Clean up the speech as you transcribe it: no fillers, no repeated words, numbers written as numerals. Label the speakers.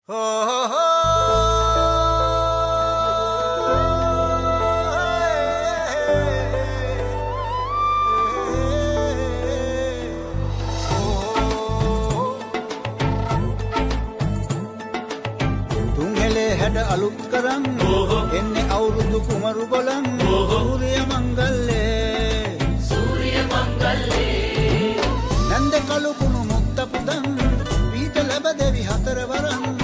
Speaker 1: හැඩ අලුත් කරන් එන්නේ අවුරුදු කුමරු බලන් සූරිය මංගල්ලේ නන්ද කළු කුණු මුක්ත පුදන් පීත ලැබ දෙවි හතර වරන්